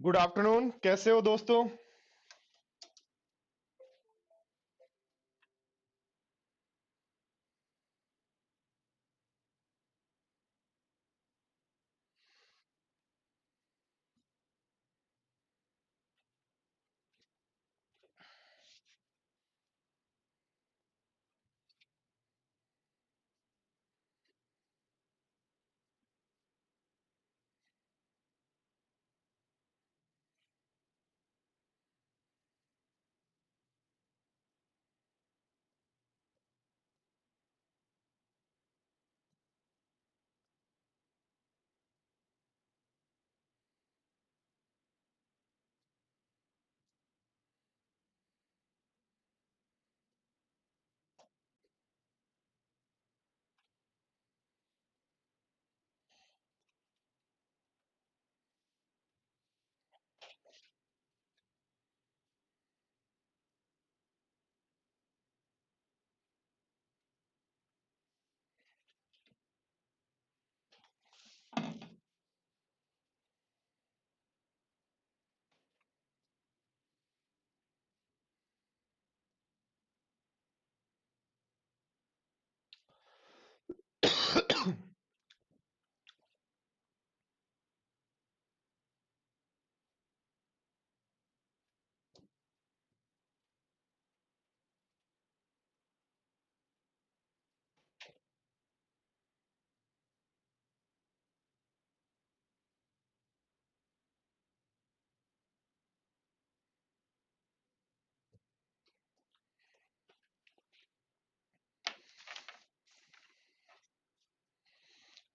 Good afternoon, कैसे हो दोस्तों।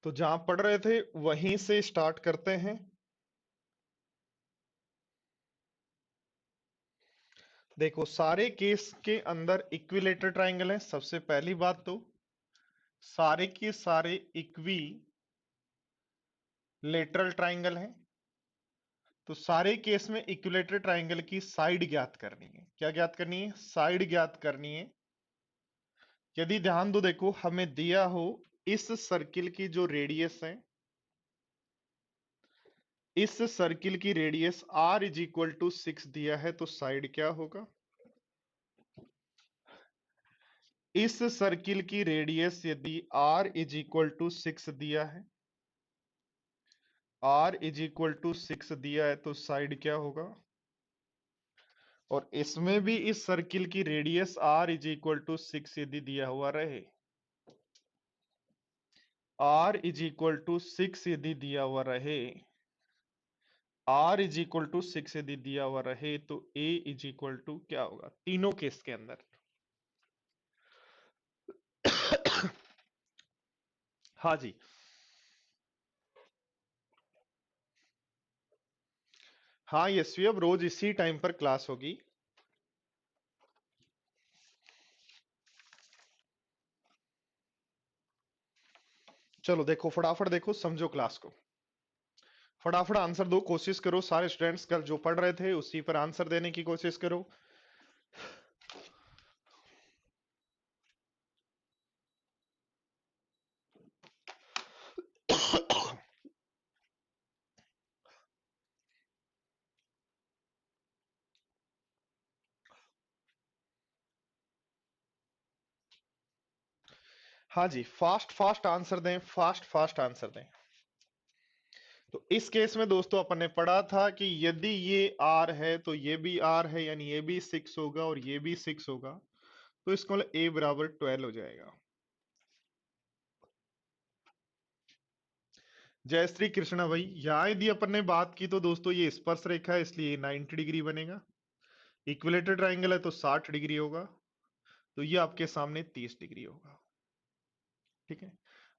तो जहां पढ़ रहे थे वहीं से स्टार्ट करते हैं। देखो, सारे केस के अंदर इक्विलेटरल ट्रायंगल है। सबसे पहली बात तो सारे के सारे इक्वी लेटरल ट्रायंगल हैं। तो सारे केस में इक्विलेटरल ट्रायंगल की साइड ज्ञात करनी है। क्या ज्ञात करनी है? साइड ज्ञात करनी है। यदि ध्यान दो, देखो हमें दिया हो इस सर्किल की जो रेडियस है, इस सर्किल की radius r is equal to 6 दिया है, तो साइड क्या होगा? इस सर्किल की रेडियस यदि r इज इक्वल टू 6 दिया है, r इज इक्वल टू 6 दिया है, तो साइड क्या होगा? और इसमें भी इस सर्किल की radius r is equal to 6 यदि दिया हुआ रहे, r इज इक्वल टू 6 यदि दिया हुआ रहे, r इज इक्वल टू 6 यदि दिया हुआ रहे, तो a इज इक्वल टू क्या होगा तीनों केस के अंदर? हाँ जी। हाँ यशवी, अब रोज इसी टाइम पर क्लास होगी। चलो देखो, फटाफट देखो, समझो क्लास को। फटाफट आंसर दो, कोशिश करो सारे स्टूडेंट्स कल जो पढ़ रहे थे उसी पर आंसर देने की कोशिश करो। हाँ जी, फास्ट फास्ट आंसर दें, फास्ट फास्ट आंसर दें। तो इस केस में दोस्तों अपन ने पढ़ा था कि यदि ये r है तो ये भी r है, यानी ये भी 6 होगा और ये भी 6 होगा, तो इसका मतलब a बराबर 12 हो जाएगा। जय श्री कृष्णा भाई। यहां यदि अपन ने बात की तो दोस्तों ये स्पर्श रेखा है, इसलिए 90 डिग्री बनेगा। इक्विलेटरल ट्रायंगल है तो 60 डिग्री होगा, तो ये आपके सामने 30 डिग्री होगा। ठीक है।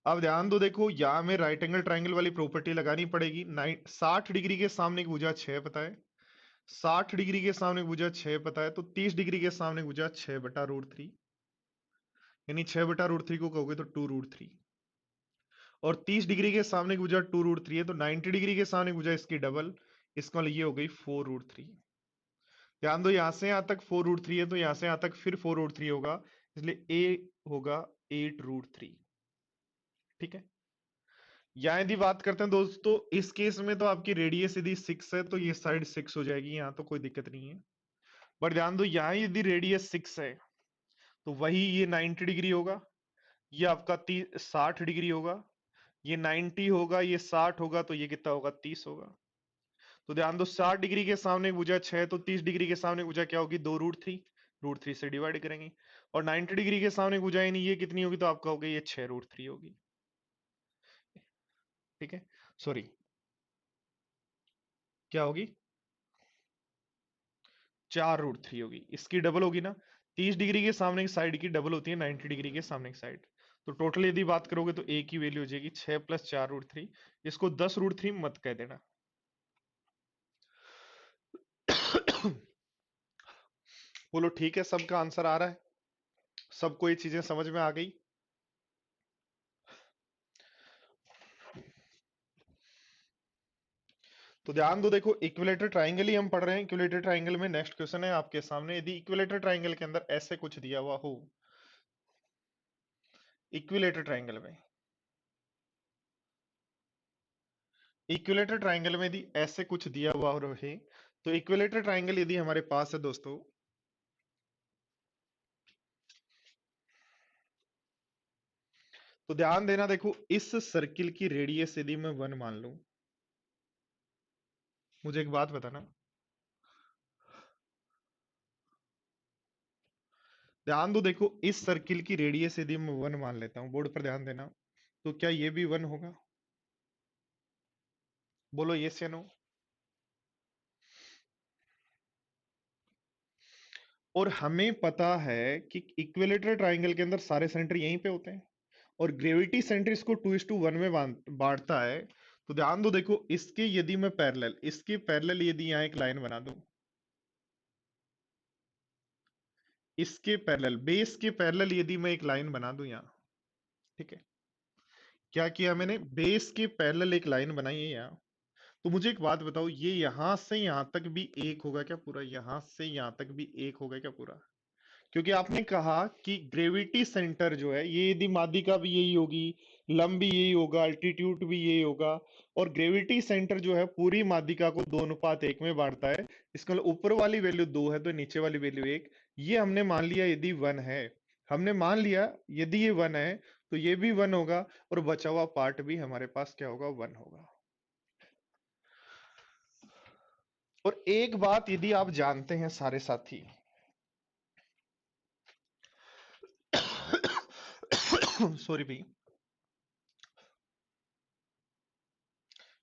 अब ध्यान दो, देखो यहां में राइट एंगल ट्रायंगल वाली प्रॉपर्टी लगानी पड़ेगी। 60 डिग्री के सामने की भुजा 6 पता है, 60 डिग्री के सामने की भुजा 6 पता है, तो 30 डिग्री के सामने की भुजा 6/√3, यानी 6/√3 को कहोगे तो 2√3। और 30 डिग्री के सामने की भुजा 2√3 है, तो 90 डिग्री के सामने की भुजा इसकी डबल, इसका मतलब ये हो गई 4√3। ध्यान दो, यहां से यहां तक 4√3 है, तो यहां से यहां तक फिर 4√3 होगा, इसलिए ए होगा 8√3। ठीक है। यहां यदि बात करते हैं दोस्तों, इस केस में तो आपकी रेडियस यदि 6 है तो ये साइड 6 हो जाएगी, यहां तो कोई दिक्कत नहीं है। बट ध्यान दो, यहां यदि रेडियस 6 है तो वही ये 90 डिग्री होगा, ये आपका 60 डिग्री होगा, ये 90 होगा, ये 60 होगा, तो ये कितना होगा, 30 होगा। तो ध्यान दो, 60 डिग्री के सामने एक भुजा 6, तो 30 डिग्री के सामने भुजा क्या होगी, 2√3, √3 से डिवाइड करेंगे। और 90 डिग्री के सामने भुजा यानी ये कितनी होगी, तो आपका होगा ये 6√3 होगी। ठीक है, सॉरी, क्या होगी, 4√3 होगी, इसकी डबल होगी ना। 30 डिग्री के सामने की साइड की डबल होती है 90 डिग्री के सामने की साइड। तो टोटल यदि बात करोगे तो ए की वैल्यू हो जाएगी 6 + 4√3। इसको 10√3 मत कह देना। बोलो ठीक है, सबका आंसर आ रहा है, सबको ये चीजें समझ में आ गई। तो ध्यान दो, देखो इक्विलेटर ट्राइंगल ही हम पढ़ रहे हैं। इक्विलेटर ट्राइंगल में नेक्स्ट क्वेश्चन है आपके सामने, यदि इक्विलेटर ट्राइंगल के अंदर ऐसे कुछ दिया हुआ हो, इक्विलेटर ट्राइंगल में, इक्विलेटर ट्राइंगल में यदि ऐसे कुछ दिया हुआ रहे, तो इक्विलेटर ट्राइंगल यदि हमारे पास है दोस्तों, तो ध्यान देना, देखो इस सर्किल की रेडियस यदि मैं 1 मान लूं, मुझे एक बात बताना, ध्यान दो, देखो इस सर्किल की रेडियस यदि मैं 1 मान लेता हूं, बोर्ड पर ध्यान देना, तो क्या ये भी 1 होगा, बोलो यस या नो। और हमें पता है कि इक्विलेटरल ट्राइंगल के अंदर सारे सेंटर यहीं पे होते हैं, और ग्रेविटी सेंटर इसको 2:1 में बांटता है। तो ध्यान दो, देखो इसके यदि मैं पैरेलल, इसके पैरेलल यदि यहां एक लाइन बना दूं, इसके पैरेलल, बेस के पैरेलल यदि मैं एक लाइन बना दूं यहां, ठीक है, क्या किया मैंने, बेस के पैरेलल एक लाइन बनाई है यहां। तो मुझे एक बात बताओ, ये यहां से यहां तक भी एक होगा क्या पूरा, यहां से यहां तक भी एक होगा क्या पूरा, क्योंकि आपने कहा कि ग्रेविटी सेंटर जो है ये यदि माध्यिका भी यही होगी, लंब भी यही होगा, अल्टीट्यूड भी यही होगा, और ग्रेविटी सेंटर जो है पूरी माध्यिका को 2:1 में बांटता है। इसका मतलब ऊपर वाली वैल्यू 2 है तो नीचे वाली वैल्यू 1। ये हमने मान लिया यदि 1 है, हमने मान लिया यदि ये 1 है तो ये भी 1 होगा, और बचा हुआ पार्ट भी हमारे पास क्या होगा, 1 होगा। और एक बात यदि आप जानते हैं सारे साथी, सॉरी भाई,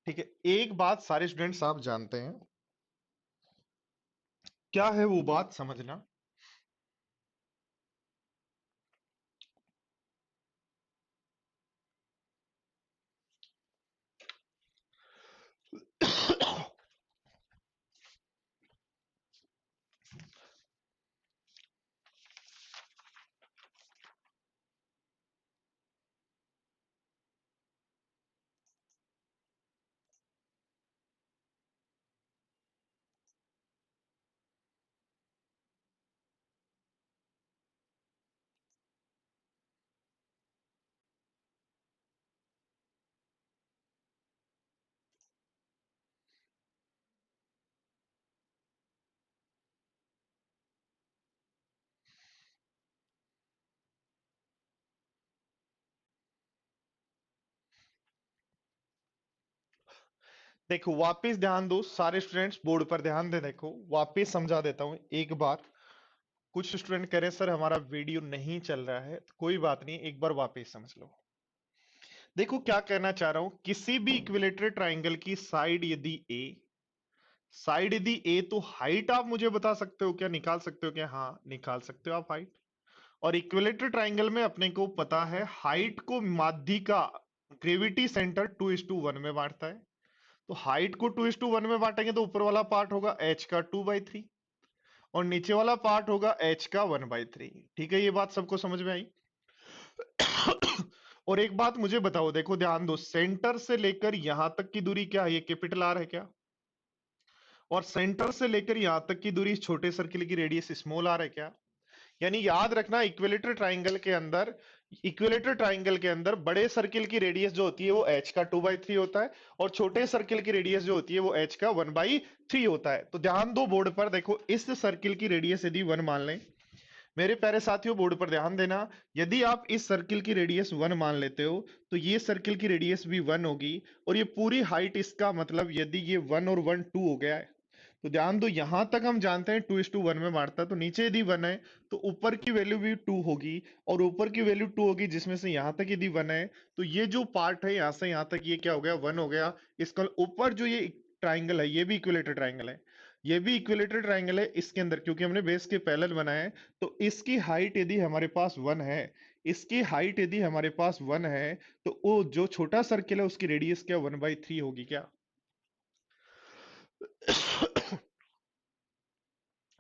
ठीक है, एक बात सारे स्टूडेंट्स आप जानते हैं, क्या है वो बात समझना। देखो वापस ध्यान दो सारे स्टूडेंट्स, बोर्ड पर ध्यान दे, देखो वापस समझा देता हूं एक बार। कुछ स्टूडेंट कह रहे हैं सर हमारा वीडियो नहीं चल रहा है, तो कोई बात नहीं, एक बार वापस समझ लो। देखो क्या कहना चाह रहा हूं, किसी भी इक्विलेटरल ट्राइंगल की साइड यदि ए, साइड यदि ए, तो हाइट आप मुझे बता सकते हो क्या, निकाल सकते हो क्या, हाँ निकाल सकते हो आप हाइट। और इक्विलेटरल ट्राइंगल में अपने को पता है हाइट को माध्यिका ग्रेविटी सेंटर 2:1 में बांटता है। तो हाइट को 2:1 में बांटेंगे तो ऊपर वाला पार्ट होगा h का 2/3, और नीचे वाला पार्ट होगा h का 1/3। ठीक है, ये बात सबको समझ में आई। और एक बात मुझे बताओ, देखो ध्यान दो, सेंटर से लेकर यहां तक की दूरी क्या है, ये कैपिटल आर है क्या, और सेंटर से लेकर यहां तक की दूरी इस छोटे सर्किल की रेडियस स्मॉल आर है क्या। यानी याद रखना, इक्विलेटरल ट्राइंगल के अंदर इक्विलेटरल ट्राइंगल के अंदर बड़े सर्किल की रेडियस जो होती है वो h का 2/3 होता है और छोटे सर्किल की रेडियस जो होती है वो h का 1/3 होता है। तो ध्यान दो बोर्ड पर, देखो इस सर्किल की रेडियस यदि 1 मान लें, मेरे प्यारे साथियों बोर्ड पर ध्यान देना, यदि आप इस सर्किल की रेडियस 1 मान लेते हो तो ये सर्किल की रेडियस भी 1 होगी और ये पूरी हाइट, इसका मतलब यदि ये 1 और 1 2 हो गया है, तो ध्यान दो यहां तक हम जानते हैं 2:1 में बांटता है, तो नीचे यदि 1 है तो ऊपर की वैल्यू भी 2 होगी और ऊपर की वैल्यू 2 होगी, जिसमें से यहां तक यदि 1 है तो ये जो पार्ट है यहां से यहां तक ये क्या हो गया, 1 हो गया। इसका ऊपर जो ये ट्राइंगल है ये भी इक्विलेटरल ट्राइंगल है, ये भी इक्विलेटरल ट्राइंगल है। इसके अंदर क्योंकि हमने बेस के पैरेलल बनाया है तो इसकी हाइट यदि हमारे पास 1 है, इसकी हाइट यदि हमारे पास 1 है तो वो जो छोटा सर्किल है उसकी रेडियस क्या 1/3 होगी क्या।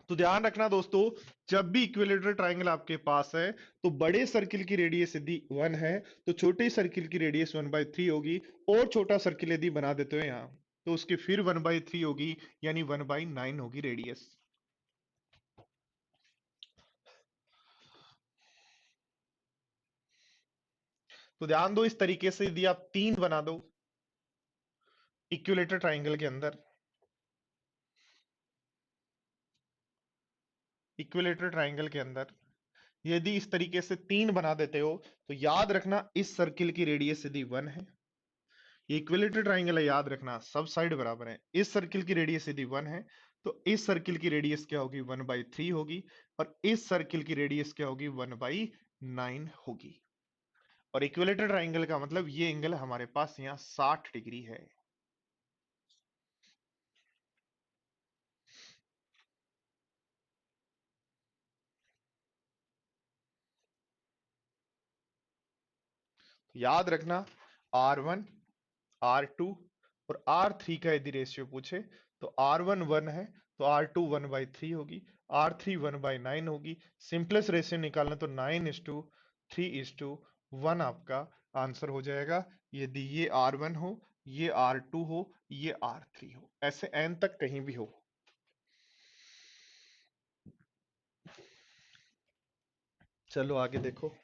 तो ध्यान रखना दोस्तों, जब भी इक्विलेटरल ट्राइंगल आपके पास है तो बड़े सर्किल की रेडियस यदि 1 है तो छोटे सर्किल की रेडियस 1/3 होगी, और छोटा सर्किल यदि बना देते हो यहां तो उसकी फिर 1/3 होगी, यानी 1/9 होगी रेडियस। तो ध्यान दो, इस तरीके से यदि आप 3 बना दो इक्विलेटरल ट्राइंगल के अंदर, इक्विलेटरल ट्राइंगल के अंदर यदि इस तरीके से 3 बना देते हो तो याद रखना इस सर्किल की रेडियस यदि 1 है, ये इक्विलेटरल ट्राइंगल है, याद रखना सब साइड बराबर है, इस सर्किल की रेडियस यदि 1 है तो इस सर्किल की रेडियस क्या होगी 1/3 होगी, और इस सर्किल की रेडियस क्या होगी 1/9 होगी। और इक्विलेटरल ट्राइंगल का मतलब ये एंगल हमारे पास यहाँ 60 डिग्री है। तो याद रखना R1 R2 और R3 का यदि रेशियो पूछे तो R1 1 है तो R2 1/3 होगी, R3 1/9 होगी। सिंपलेस्ट रेशियो निकालना तो 9:3:1 आपका आंसर हो जाएगा, यदि ये R1 हो, ये R2 हो, ये R3 हो, ऐसे n तक कहीं भी हो। चलो आगे देखो।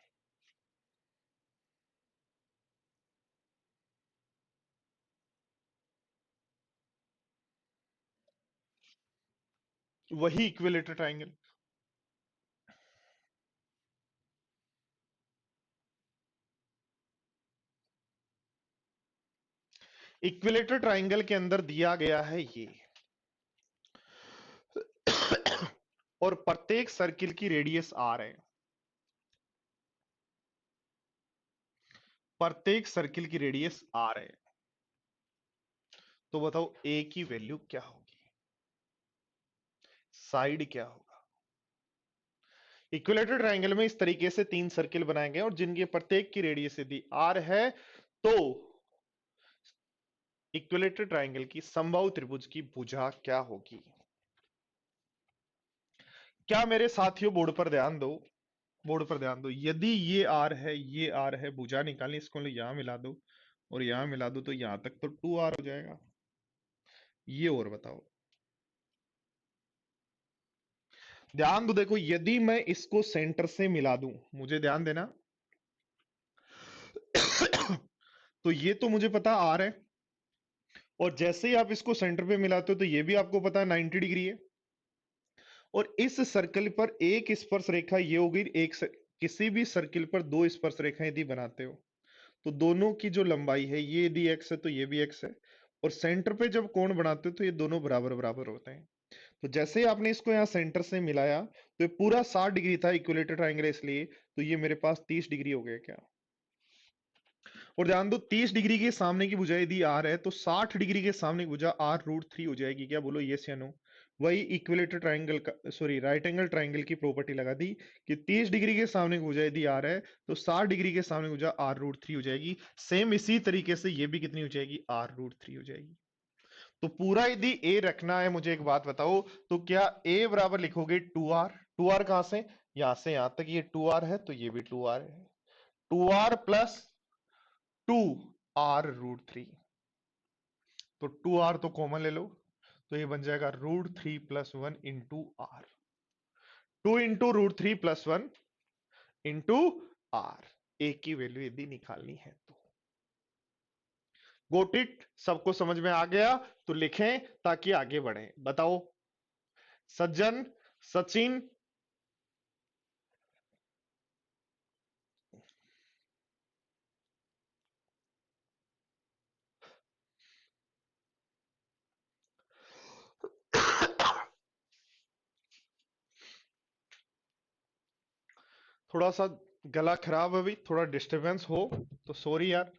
वही इक्विलेटरल ट्राइंगल, इक्विलेटरल ट्राइंगल के अंदर दिया गया है ये, और प्रत्येक सर्किल की रेडियस R है, प्रत्येक सर्किल की रेडियस R है। तो बताओ ए की वैल्यू क्या होगी, साइड क्या होगा। इक्विलेटरल ट्राइंगल में इस तरीके से 3 सर्किल बनाए गए और जिनके प्रत्येक की रेडियस यदि R है तो इक्विलेटरल ट्राइंगल की समबाहु त्रिभुज की भुजा क्या होगी। क्या मेरे साथियों बोर्ड पर ध्यान दो, बोर्ड पर ध्यान दो, यदि ये R है, ये R है, भुजा निकालनी, इसको यहां मिला दो और यहां मिला दो तो यहां तक तो 2R हो जाएगा। ये और बताओ, ध्यान दो, देखो यदि मैं इसको सेंटर से मिला दूं, मुझे ध्यान देना, तो ये तो मुझे पता R है, और जैसे ही आप इसको सेंटर पे मिलाते हो तो ये भी आपको पता है 90 डिग्री है, और इस सर्कल पर एक स्पर्श रेखा ये होगी, किसी भी सर्किल पर दो स्पर्श रेखाएं यदि बनाते हो तो दोनों की जो लंबाई है ये यदि x है तो ये भी x है, और सेंटर पे जब कोण बनाते हो तो ये दोनों बराबर बराबर होते हैं। तो जैसे ही आपने इसको यहाँ सेंटर से मिलाया तो ये पूरा 60 डिग्री था इक्विलेटरल ट्राइंगल, इसलिए तो ये मेरे पास 30 डिग्री हो गया क्या। और ध्यान दो 30 डिग्री के सामने की भुजा यदि R है तो 60 डिग्री के सामने की भुजा R√3 हो जाएगी क्या, बोलो यस या नो। वही इक्विलेटरल ट्राइंगल का, सॉरी राइट एंगल ट्राइंगल की प्रॉपर्टी लगा दी कि 30 डिग्री के सामने की भुजा यदि R है तो 60 डिग्री के सामने की भुजा R√3 हो जाएगी। सेम इसी तरीके से ये भी कितनी हो जाएगी, R√3 हो जाएगी। तो पूरा यदि A रखना है, मुझे एक बात बताओ, तो क्या A बराबर लिखोगे 2R, 2R कहां से यहां तक ये 2R है तो ये भी 2R है, 2R प्लस 2R√3, तो 2R तो कॉमन ले लो तो ये बन जाएगा √3+1 into R, 2 into √3+1 into R। ए की वैल्यू यदि निकालनी है तो। गोट इट, सबको समझ में आ गया तो लिखें ताकि आगे बढ़े। बताओ सज्जन, सचिन, थोड़ा सा गला खराब है, अभी थोड़ा डिस्टरबेंस हो तो सॉरी यार।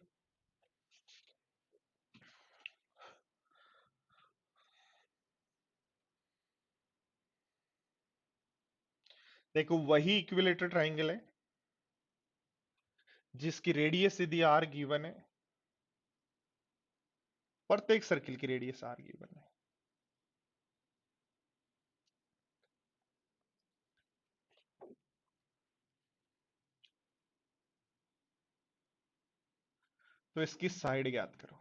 देखो वही इक्विलेटर ट्राइंगल है जिसकी रेडियस यदि आर गिवन है, प्रत्येक सर्किल की रेडियस आर गिवन है। तो इसकी साइड ज्ञात करो।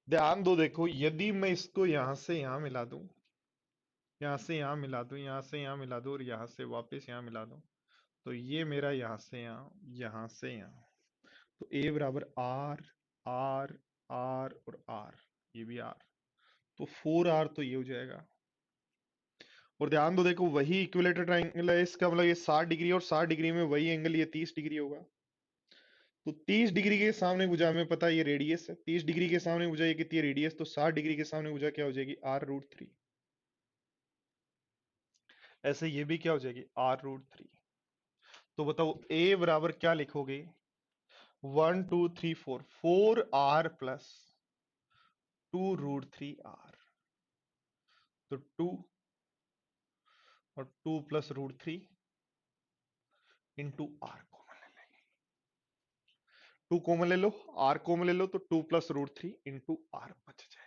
ध्यान दो, देखो यदि मैं इसको यहां से यहां मिला दूं, यहां से यहां मिला दूं, यहां से यहां मिला दूं और यहां से वापस यहां मिला दूं, तो ये मेरा यहां से यहां, यहां से यहां, तो ए बराबर आर, आर, आर और आर, ये भी आर, तो 4R तो ये हो जाएगा। और ध्यान दो, देखो वही इक्विलेटर ट्राइंगल है, इसका मतलब ये 60 डिग्री और 60 डिग्री में वही एंगल ये 30 डिग्री होगा। तो 30 डिग्री के सामने भुजा, हमें पता है ये रेडियस है, 30 डिग्री के सामने भुजा ये कितनी है रेडियस, तो 60 डिग्री के सामने भुजा क्या हो जाएगी R√3। ऐसे ये भी क्या हो जाएगी R√3। तो बताओ ए बराबर क्या लिखोगे, 1 2 3 4, 4R प्लस 2√3R, तो 2 और 2 + √3 इंटू आर कॉमन ले लेंगे, 2 कॉमन ले लो, आर कॉमन ले लो, तो 2 + √3 इंटू आर बच जाएगा।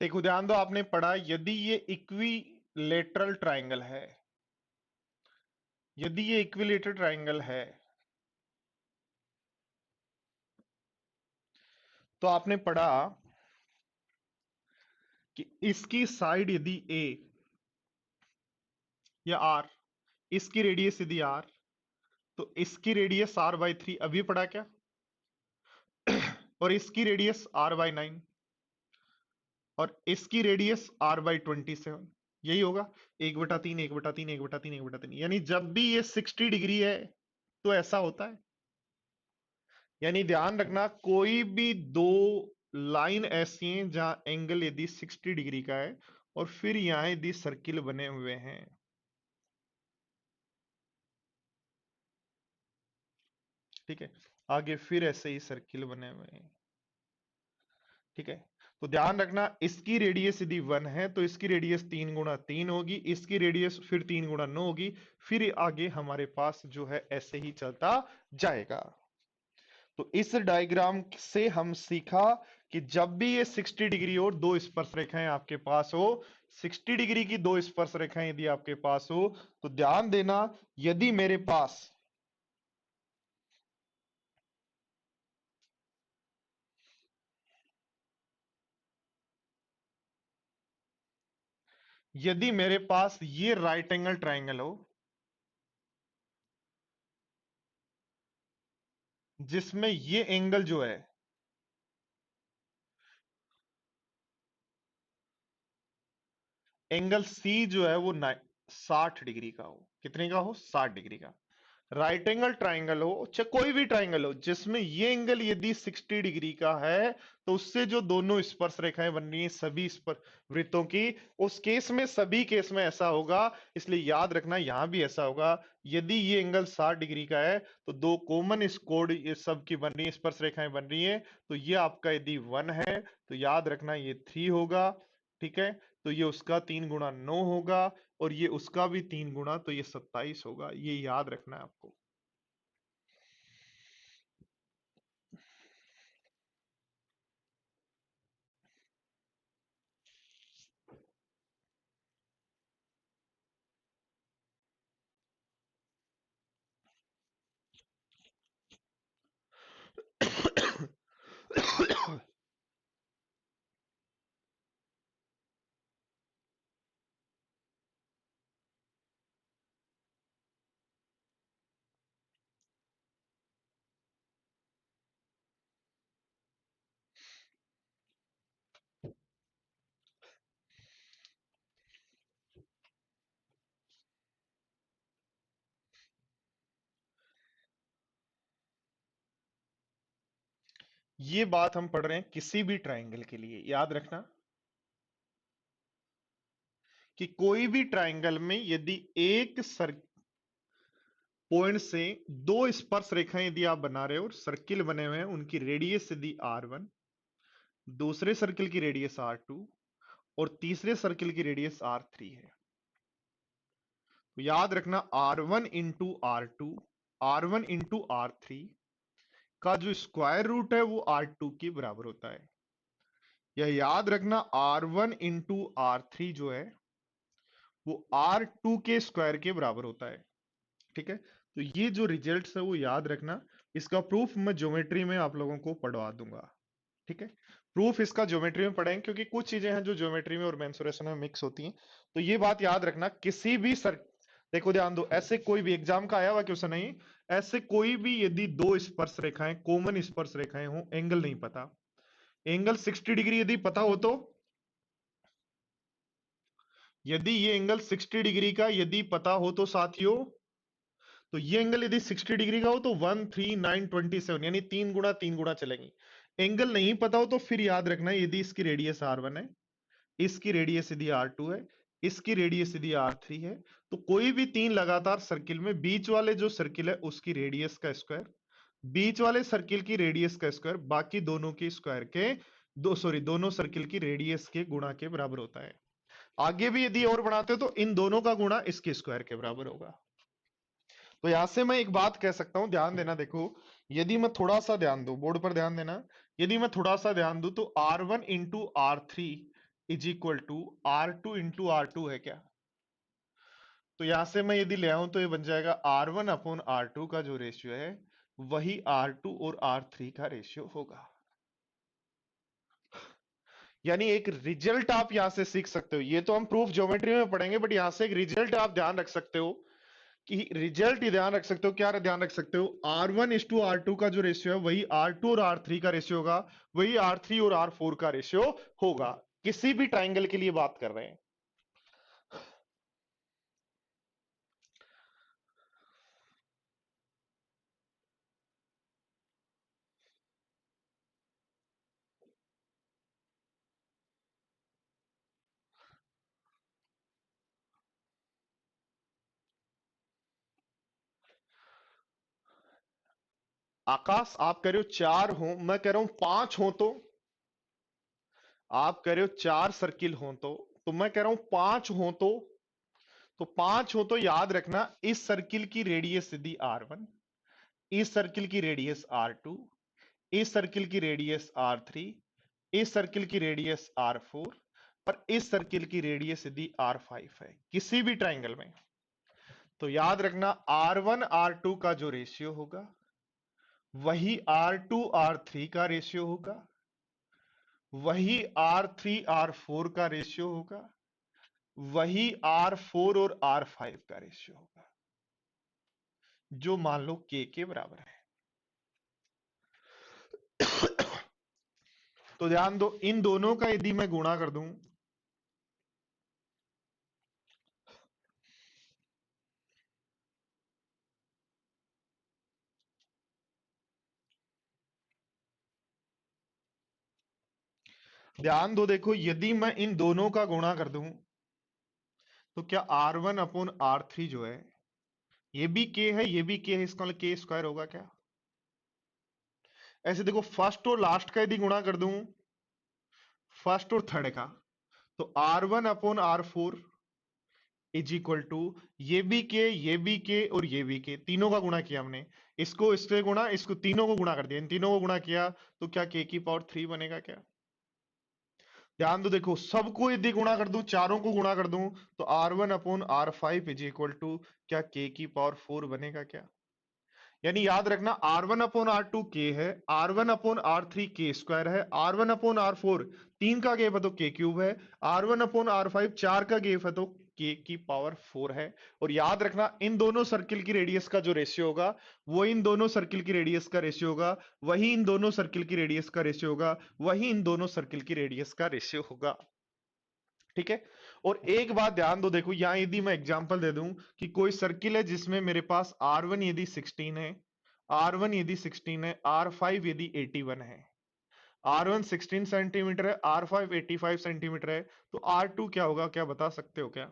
देखो ध्यान दो, आपने पढ़ा यदि ये इक्विलेटरल ट्राइंगल है, यदि ये इक्विलेटरल ट्राइंगल है, तो आपने पढ़ा कि इसकी साइड यदि ए या आर, इसकी रेडियस यदि आर, तो इसकी रेडियस R/3, अभी पढ़ा क्या, और इसकी रेडियस R/9 और इसकी रेडियस R/27, यही होगा 1/3, 1/3, 1/3, 1/3, यानी जब भी ये 60 डिग्री है तो ऐसा होता है। यानी ध्यान रखना, कोई भी दो लाइन ऐसी हैं जहां एंगल यदि 60 डिग्री का है और फिर यहां यदि सर्किल बने हुए हैं, ठीक है, आगे फिर ऐसे ही सर्किल बने हुए हैं, ठीक है। तो ध्यान रखना, इसकी रेडियस यदि 1 है तो इसकी रेडियस 3 × 3 होगी, इसकी रेडियस फिर 3 × 9 होगी, फिर आगे हमारे पास जो है ऐसे ही चलता जाएगा। तो इस डायग्राम से हम सीखा कि जब भी ये 60 डिग्री और दो स्पर्श रेखाएं आपके पास हो, 60 डिग्री की दो स्पर्श रेखाएं यदि आपके पास हो तो ध्यान देना, यदि मेरे पास ये राइट एंगल ट्राइंगल हो जिसमें ये एंगल जो है एंगल सी जो है वो 60 डिग्री का हो, कितने का हो, 60 डिग्री का। राइट एंगल ट्राइंगल हो चाहे कोई भी ट्राइंगल हो जिसमें ये एंगल यदि 60 डिग्री का है तो उससे जो दोनों स्पर्श रेखाएं बन रही हैं सभी स्पर्श वृत्तों की, उस केस में सभी केस में ऐसा होगा। इसलिए याद रखना यहां भी ऐसा होगा, यदि ये एंगल 60 डिग्री का है तो दो कॉमन स्कोड ये सब की बन रही है, स्पर्श रेखाएं बन रही हैं, तो ये आपका यदि 1 है तो याद रखना ये 3 होगा। ठीक है, तो ये उसका 3 गुणा 9 होगा और ये उसका भी 3 गुणा, तो ये 27 होगा। ये याद रखना है आपको। ये बात हम पढ़ रहे हैं किसी भी ट्राइंगल के लिए। याद रखना कि कोई भी ट्राइंगल में यदि एक पॉइंट से दो स्पर्श रेखाएं यदि आप बना रहे हो और सर्किल बने हुए हैं, उनकी रेडियस यदि R1, दूसरे सर्किल की रेडियस R2 और तीसरे सर्किल की रेडियस R3 है, तो याद रखना R1 into R2, R1 into R3 का जो स्क्वायर रूट है वो R2 के बराबर होता है। यह याद रखना R1 इंटू R3 जो है वो R2 के स्क्वायर के बराबर होता है। ठीक है, तो ये जो रिजल्ट्स है वो याद रखना। इसका प्रूफ मैं ज्योमेट्री में आप लोगों को पढ़वा दूंगा। ठीक है, प्रूफ इसका ज्योमेट्री में पढ़ेंगे क्योंकि कुछ चीजें हैं जो ज्योमेट्री में और मेंसुरेशन में मिक्स होती हैं। तो ये बात याद रखना, किसी भी देखो ध्यान दो, ऐसे कोई भी एग्जाम का आया हुआ क्वेश्चन नहीं, ऐसे कोई भी यदि दो स्पर्श रेखाएं कॉमन स्पर्श रेखाएं हो, एंगल नहीं पता, एंगल 60 डिग्री यदि पता हो तो, यदि ये एंगल 60 डिग्री का यदि पता हो तो साथियों, तो ये एंगल यदि 60 डिग्री का हो तो 13927 यानी 3 गुणा चलेंगी। एंगल नहीं पता हो तो फिर याद रखना, यदि इसकी रेडियस R1 है, इसकी रेडियस यदि R2 है, इसकी रेडियस यदि R3 है, तो कोई भी तीन लगातार सर्किल में बीच वाले जो सर्किल है उसकी रेडियस का स्क्वायर, बीच वाले सर्किल की रेडियस का स्क्वायर बाकी दोनों की स्क्वायर के दोनों सर्किल की रेडियस के गुणा के बराबर होता है। आगे भी यदि और बढ़ाते हो तो इन दोनों का गुणा इसके स्क्वायर के बराबर होगा। तो यहां से मैं एक बात कह सकता हूं, ध्यान देना, देखो यदि मैं थोड़ा सा ध्यान दूं, बोर्ड पर ध्यान देना, यदि मैं थोड़ा सा ध्यान दूं तो R1 into R3 is equal to R2 into R2 है क्या? तो यहां से मैं यदि ले आऊं तो ये बन जाएगा R1 अपॉन R2 का जो रेशियो है वही R2 और R3 का रेशियो होगा। यानी एक रिजल्ट आप यहां से सीख सकते हो, ये तो हम प्रूफ ज्योमेट्री में पढ़ेंगे, बट यहां से एक रिजल्ट आप ध्यान रख सकते हो कि रिजल्ट ही ध्यान रख सकते हो, क्या ध्यान रख सकते हो, R1:R2 का जो रेशियो है वही R2 और R3 का रेशियो होगा, वही R3 और R4 का रेशियो होगा। किसी भी ट्राइंगल के लिए बात कर रहे हैं। आकाश आप कह रहे हो 4 हो, मैं कह रहा हूं 5 हो, आप कह रहे हो 4 सर्किल हो तो मैं कह रहा हूं 5 हो तो 5 हो तो याद रखना इस सर्किल की रेडियस यदि R1, इस सर्किल की रेडियस R2, इस सर्किल की रेडियस R3, इस सर्किल की रेडियस R4, और इस सर्किल की रेडियस यदि R5 है किसी भी ट्राइंगल में, तो याद रखना R1 R2 का जो रेशियो होगा वही R2 R3 का रेशियो होगा, वही R3 R4 का रेशियो होगा, वही R4 और R5 का रेशियो होगा, जो मान लो के बराबर है। तो ध्यान दो, इन दोनों का यदि मैं गुणा कर दूं, ध्यान दो, देखो यदि मैं इन दोनों का गुणा कर दूं तो क्या R1/R3 जो है, ये भी के है, ये भी के है, इसका मतलब के स्क्वायर होगा क्या? ऐसे देखो, फर्स्ट और लास्ट का यदि गुणा कर दूं, फर्स्ट और थर्ड का, तो R1/R4 इज इक्वल टू ये भी के और ये भी के, तीनों का गुणा किया हमने, इसको इससे गुणा, इसको तीनों को गुणा कर दिया, इन तीनों को गुणा किया, तो क्या के की पावर 3 बनेगा क्या? ध्यान दो, देखो सबको यदि गुणा कर दूं, चारों को गुणा कर दूं, तो R1/R5 इज इक्वल टू क्या के की पावर 4 बनेगा क्या? यानी याद रखना, R1/R2 के है, R1/R3 के स्क्वायर है, R1/R4 3 का गेप है तो के क्यूब है, R1/R5 4 का गेप है तो के की पावर 4 है। और याद रखना, इन दोनों सर्किल की रेडियस का जो रेशियो होगा वो इन दोनों सर्किल की रेडियस का रेशियो होगा, वही इन दोनों सर्किल की रेडियस का रेशियो होगा, वही इन दोनों सर्किल की रेडियस का रेशियो होगा। ठीक है। और एक बात ध्यान दो, देखो यहां यदि मैं एग्जांपल दे दूं कि कोई सर्किल है जिसमें मेरे पास R1 यदि 16 है, R1 यदि 16 है, R5 यदि 81 है, R1 16 सेंटीमीटर है, R5 85 सेंटीमीटर है, तो R2 क्या होगा, क्या बता सकते हो क्या?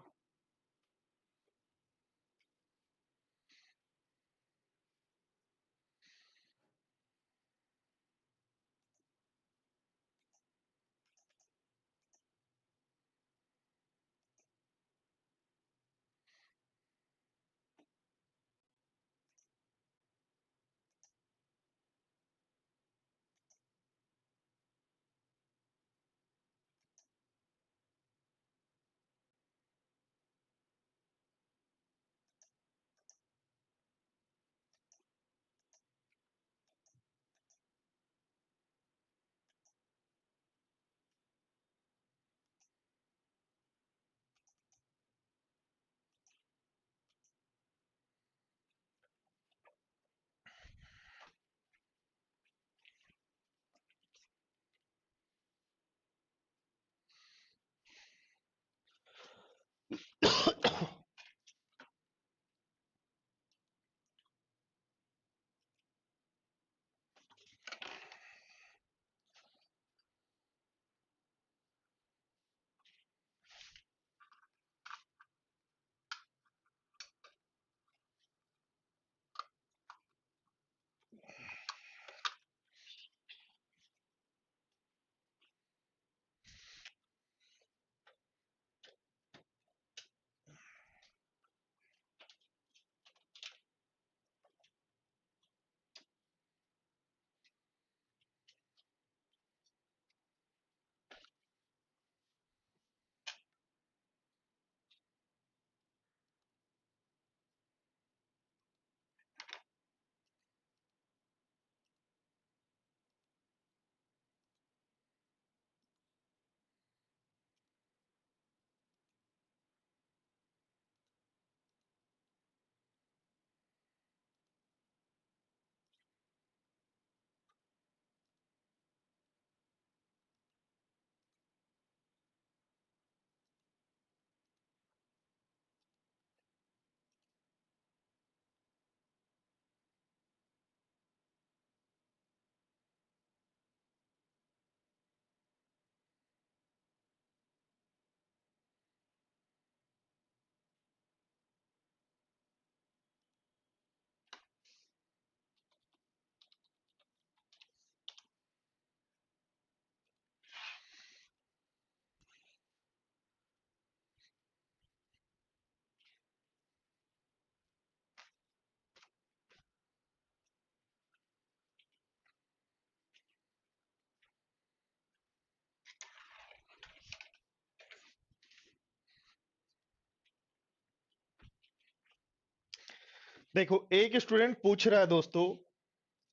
देखो एक स्टूडेंट पूछ रहा है दोस्तों,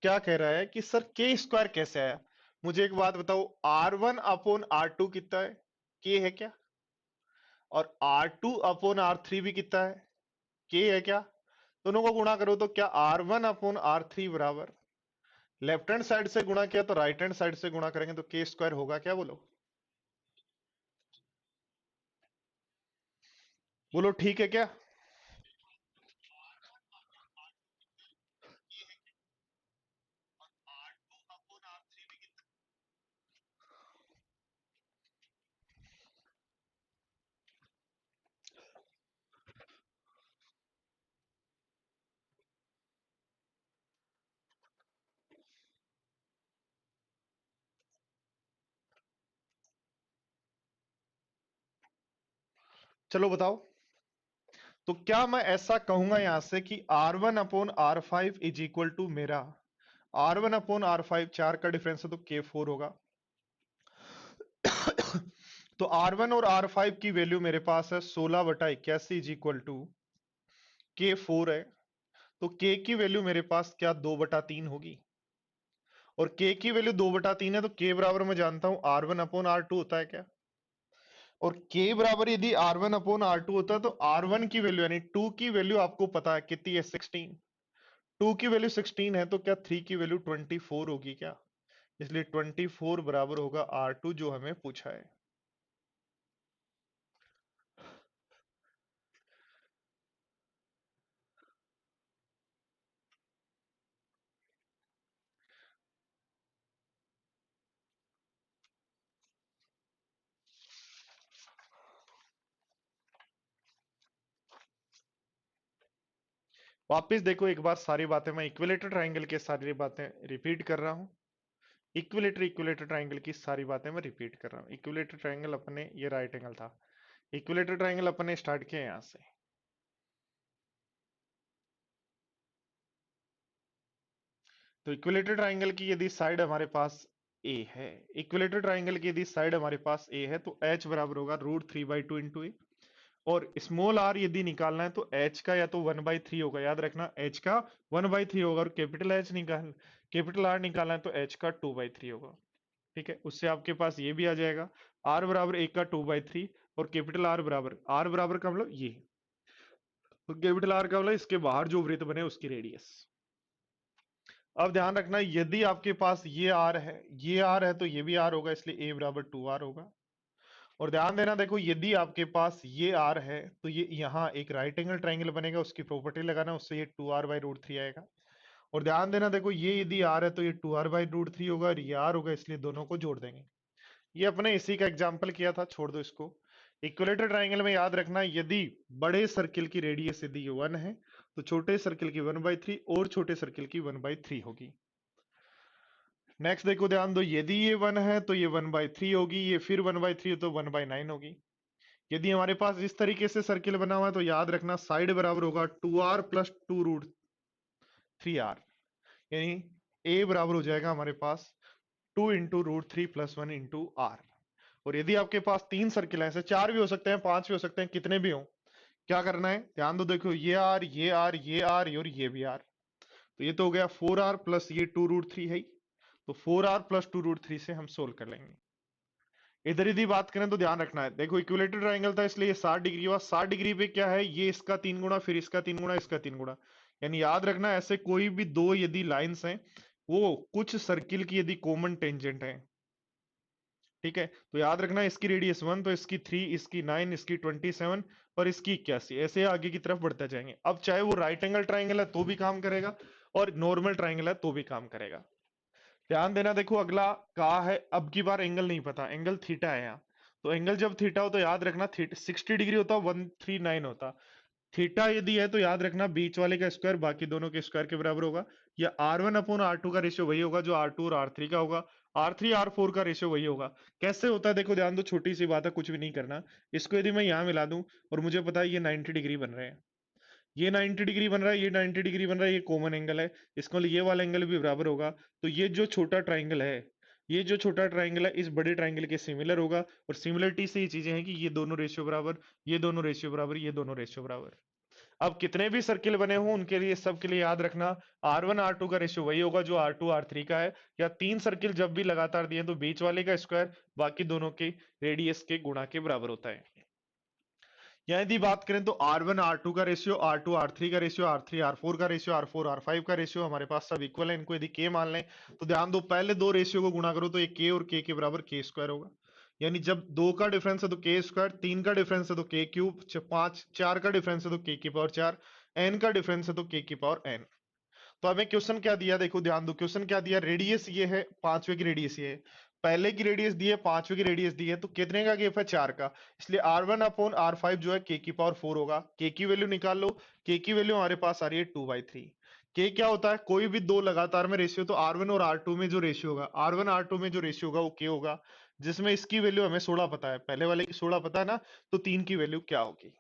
क्या कह रहा है कि सर के स्क्वायर कैसे आया। मुझे एक बात बताओ, R1/R2 कितना है, के है क्या? और R2/R3 भी कितना है, के है क्या? दोनों को गुणा करो तो क्या R1/R3 बराबर, लेफ्ट हैंड साइड से गुणा किया तो राइट हैंड साइड से गुणा करेंगे तो के स्क्वायर होगा क्या? बोलो बोलो, ठीक है क्या? चलो बताओ, तो क्या मैं ऐसा कहूंगा यहां से कि R1/R5 इज इक्वल टू मेरा R1/R5, 4 का डिफरेंस है तो K4 होगा। तो R1 और R5 की वैल्यू मेरे पास है 16/81 इज इक्वल टू K4 है। तो K की वैल्यू मेरे पास क्या 2/3 होगी, और K की वैल्यू 2/3 है तो K बराबर मैं जानता हूं R1/R2 होता है क्या? और K बराबर यदि R1/R2 होता है तो R1 की वैल्यू यानी 2 की वैल्यू आपको पता है कितनी है, 16। 2 की वैल्यू 16 है तो क्या 3 की वैल्यू 24 होगी क्या? इसलिए 24 बराबर होगा R2 जो हमें पूछा है। वापिस देखो एक बार सारी बातें, मैं इक्विलेटर ट्राइंगल के सारी बातें रिपीट कर रहा हूं। इक्विलेटर ट्राइंगल की सारी बातें मैं रिपीट कर रहा हूं। इक्विलेटर ट्राइंगल अपने, ये राइट एंगल था। इक्विलेटर ट्राइंगल अपने स्टार्ट किया यहां से। तो इक्विलेटर ट्राइंगल की यदि साइड हमारे पास ए है, इक्विलेटर ट्राइंगल की यदि साइड हमारे पास ए है तो एच बराबर होगा √3/2 इंटू ए। और स्मॉल आर यदि निकालना है तो एच का या तो 1/3 होगा, याद रखना एच का 1/3 होगा। और कैपिटल आर निकालना है तो एच का 2/3 होगा। ठीक है, उससे आपके पास ये भी आ जाएगा आर बराबर एक का 2/3, और कैपिटल आर बराबर का मतलब ये, तो कैपिटल आर का मतलब इसके बाहर जो वृत्त बने उसकी रेडियस। अब ध्यान रखना, यदि आपके पास ये आर है, ये आर है तो ये भी आर होगा, इसलिए ए बराबर 2r होगा। और ध्यान देना, देखो यदि आपके पास ये आर है तो ये यहाँ एक राइट एंगल ट्राइंगल बनेगा, उसकी प्रॉपर्टी लगाना, उससे ये 2r/√3 आएगा। और ध्यान देना, देखो ये यदि आर है तो ये 2r/√3 होगा, और ये आर होगा, इसलिए दोनों को जोड़ देंगे। ये अपने इसी का एग्जाम्पल किया था, छोड़ दो इसको। इक्विलेटर ट्राइंगल में याद रखना, यदि बड़े सर्किल की रेडियस यदि ये 1 है तो छोटे सर्किल की 1/3 और छोटे सर्किल की 1/3 होगी। नेक्स्ट देखो, ध्यान दो, यदि ये 1 है तो ये 1/3 होगी, ये फिर 1/3 तो 1/9 होगी। यदि हमारे पास इस तरीके से सर्किल बना हुआ है तो याद रखना साइड बराबर होगा 2r प्लस 2√3r, यानी a बराबर हो जाएगा हमारे पास 2 इंटू √3 प्लस 1 इंटू आर। और यदि आपके पास 3 सर्किल है, ऐसे 4 भी हो सकते हैं, 5 भी हो सकते हैं, कितने भी हो, क्या करना है ध्यान दो, देखो ये आर, ये आर, ये आर और ये भी आर। तो ये तो हो गया 4r प्लस ये 2√3 है ही। तो 4r प्लस 2√3 से हम सोल्व कर लेंगे। इधर यदि बात करें तो ध्यान रखना है, देखो इक्विलेटर ट्राइंगल था इसलिए 60 डिग्री हुआ। 60 डिग्री पे क्या है, ये इसका 3 गुना, फिर इसका 3 गुना, इसका 3 गुना। यानी याद रखना, ऐसे कोई भी दो यदि लाइंस हैं वो कुछ सर्किल की यदि कॉमन टेंजेंट है, ठीक है, तो याद रखना इसकी रेडियस 1 तो इसकी 3, इसकी 9, इसकी 27 और इसकी 81, ऐसे आगे की तरफ बढ़ते जाएंगे। अब चाहे वो राइट एंगल ट्राइंगल है तो भी काम करेगा, और नॉर्मल ट्राइंगल है तो भी काम करेगा। ध्यान देना, देखो अगला कहा है, अब की बार एंगल नहीं पता, एंगल थीटा है यहाँ। तो एंगल जब थीटा हो तो याद रखना 60 डिग्री होता, 139 होता। थीटा यदि है तो याद रखना बीच वाले का स्क्वायर बाकी दोनों के स्क्वायर के बराबर होगा, या R1/R2 का रेशियो वही होगा जो R2 और R3 का होगा, R3 R4 का रेशियो वही होगा। कैसे होता है देखो, ध्यान दो, छोटी सी बात है, कुछ भी नहीं करना। इसको यदि मैं यहाँ मिला दूं और मुझे पता है ये 90 डिग्री बन रहे हैं, ये 90 डिग्री बन रहा है, ये 90 डिग्री बन रहा है, ये कॉमन एंगल है, इसको ये वाला एंगल भी बराबर होगा। तो ये जो छोटा ट्राइंगल है, ये जो छोटा ट्राइंगल है इस बड़े ट्राइंगल के सिमिलर होगा। और सिमिलरिटी से ये चीजें हैं कि ये दोनों रेशियो बराबर, ये दोनों रेशियो बराबर, ये दोनों रेशियो बराबर। अब कितने भी सर्किल बने हो उनके लिए, सबके लिए याद रखना R1 R2 का रेशियो वही होगा जो R2 R3 का है, या 3 सर्किल जब भी लगातार दिए तो बीच वाले का स्क्वायर बाकी दोनों के रेडियस के गुणा के बराबर होता है। या यदि बात करें तो R1 R2 का रेशियो, R2 R3 का रेशियो, R3 R4 का रेशियो, R4 R5 का रेशियो, हमारे पास सब इक्वल है। इनको यदि K मान लें तो ध्यान दो पहले दो रेशियो को गुणा करो तो ये K और K के बराबर K स्क्वायर होगा। यानी जब 2 का डिफरेंस है तो K स्क्वायर, 3 का डिफरेंस है तो K क्यूब, 5 4 का डिफरेंस है तो K की पावर 4, n का डिफरेंस है तो K की पावर n। तो हमें क्वेश्चन क्या दिया, देखो ध्यान दो क्वेश्चन क्या दिया, रेडियस ये है, पांचवे की रेडियस ये है, पहले की रेडियस दी है, पांचवे की रेडियस दी है, तो कितने का गेप है, 4 का। इसलिए R1 अपॉन R5 जो है K की पावर 4 होगा। K की वैल्यू निकाल लो, K की वैल्यू हमारे पास आ रही है 2/3। K क्या होता है, कोई भी दो लगातार में रेशियो, तो R1 और R2 में जो रेशियो होगा, R1 R2 में जो रेशियो होगा वो K होगा, जिसमें इसकी वैल्यू हमें 16 पता है, पहले वाले की 16 पता है ना, तो 3 की वैल्यू क्या होगी।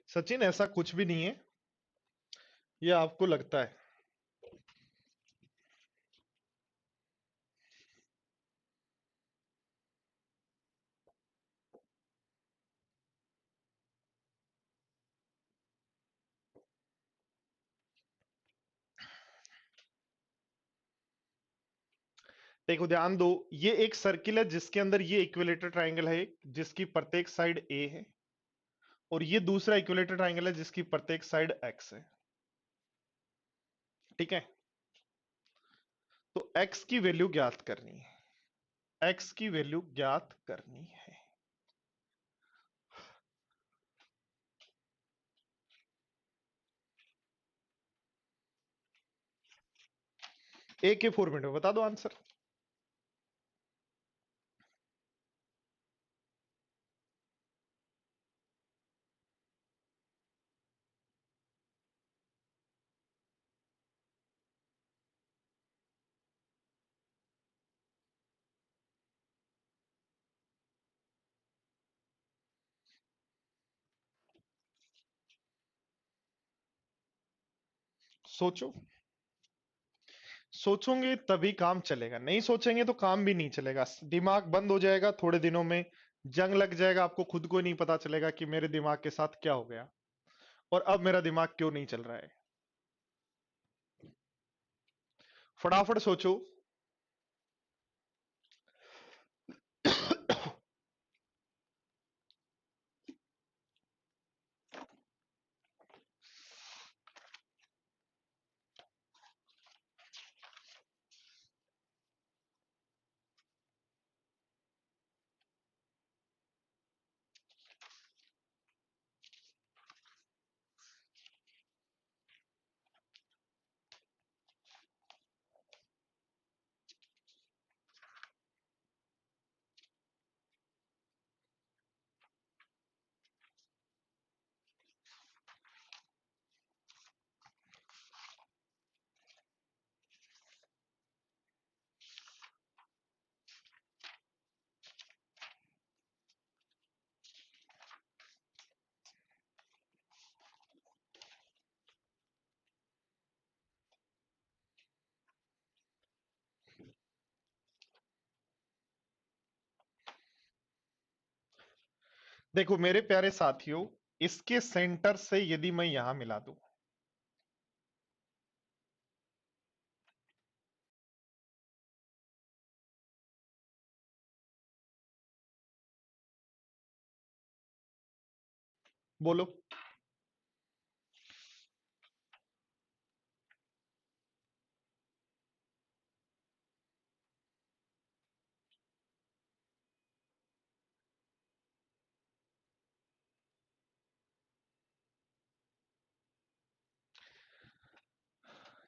सचिन ऐसा कुछ भी नहीं है, ये आपको लगता है। देखो ध्यान दो, ये एक सर्किल है जिसके अंदर ये इक्विलेटर ट्रायंगल है, जिसकी प्रत्येक साइड ए है, और ये दूसरा इक्विलेटर ट्रायंगल है जिसकी प्रत्येक साइड एक्स है। ठीक है, तो एक्स की वैल्यू ज्ञात करनी है, एक्स की वैल्यू ज्ञात करनी है। ए के 4 मिनट में बता दो आंसर। सोचो, सोचोगे तभी काम चलेगा, नहीं सोचेंगे तो काम भी नहीं चलेगा, दिमाग बंद हो जाएगा, थोड़े दिनों में जंग लग जाएगा, आपको खुद को नहीं पता चलेगा कि मेरे दिमाग के साथ क्या हो गया और अब मेरा दिमाग क्यों नहीं चल रहा है। फटाफट सोचो। देखो मेरे प्यारे साथियों, इसके सेंटर से यदि मैं यहां मिला दूं, बोलो।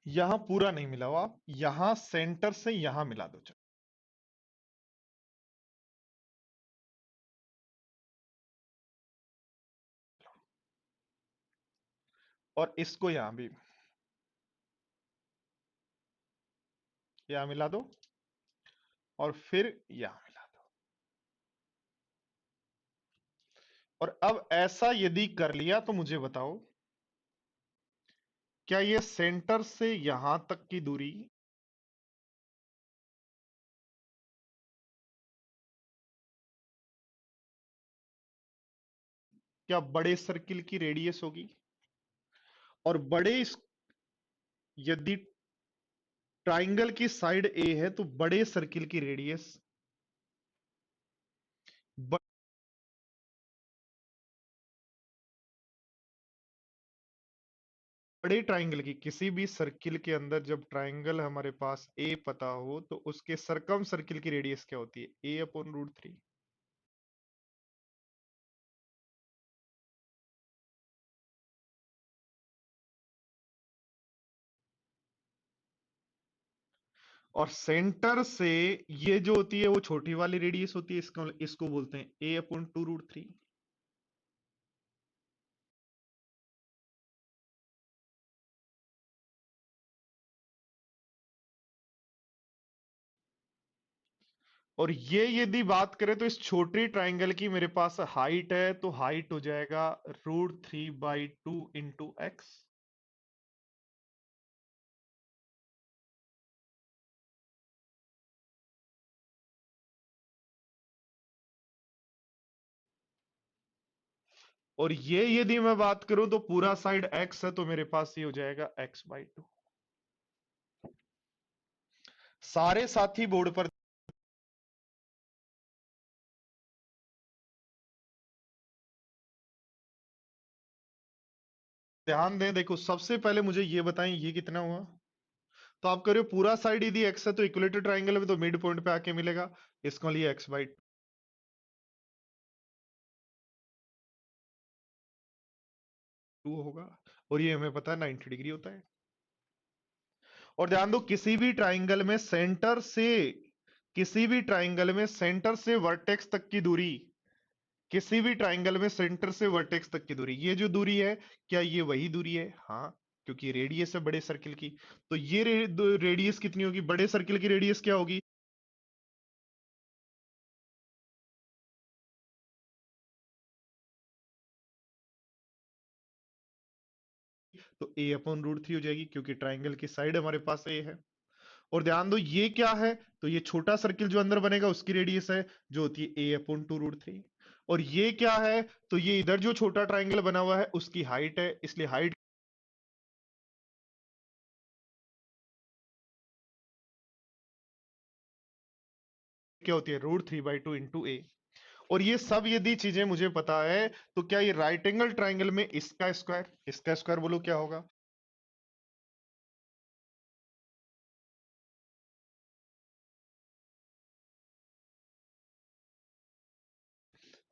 यहां पूरा नहीं मिला हो, आप यहां सेंटर से यहां मिला दो, चलो। और इसको यहां भी, यहां मिला दो और फिर यहां मिला दो। और अब ऐसा यदि कर लिया तो मुझे बताओ, क्या ये सेंटर से यहां तक की दूरी क्या बड़े सर्किल की रेडियस होगी? और यदि ट्राइंगल की साइड ए है तो बड़े सर्किल की रेडियस, बड़े ट्राइंगल की, किसी भी सर्किल के अंदर जब ट्राइंगल हमारे पास ए पता हो तो उसके सरकम सर्किल की रेडियस क्या होती है? A/√3। और सेंटर से ये जो होती है वो छोटी वाली रेडियस होती है, इसको इसको बोलते हैं A/√3। और ये यदि बात करें तो इस छोटी ट्राइंगल की मेरे पास हाइट है, तो हाइट हो जाएगा √3/2 इंटू एक्स। और ये यदि मैं बात करूं तो पूरा साइड x है, तो मेरे पास ये हो जाएगा x/2। सारे साथी बोर्ड पर ध्यान दें। देखो सबसे पहले मुझे ये बताएं ये कितना हुआ। तो आप कह रहे हो पूरा साइड यदि x है तो इक्विलेटरल ट्राइंगल में तो मिड पॉइंट पे आके मिलेगा, इसको लिए x/2 होगा। और ये हमें पता है 90 डिग्री होता है। और ध्यान दो किसी भी ट्राइंगल में सेंटर से वर्टेक्स तक की दूरी, किसी भी ट्राइंगल में सेंटर से वर्टेक्स तक की दूरी, ये जो दूरी है क्या ये वही दूरी है? हाँ, क्योंकि रेडियस है बड़े सर्किल की। तो ये रेडियस कितनी होगी? बड़े सर्किल की रेडियस क्या होगी? तो A/√3 हो जाएगी, क्योंकि ट्राइंगल की साइड हमारे पास ए है। और ध्यान दो ये क्या है, तो ये छोटा सर्किल जो अंदर बनेगा उसकी रेडियस है जो होती है A/√3। और ये क्या है, तो ये इधर जो छोटा ट्राइंगल बना हुआ है उसकी हाइट है, इसलिए हाइट क्या होती है? √3/2 इंटू ए। और ये सब यदि चीजें मुझे पता है, तो क्या ये राइट एंगल ट्राइंगल में इसका स्क्वायर बोलो क्या होगा?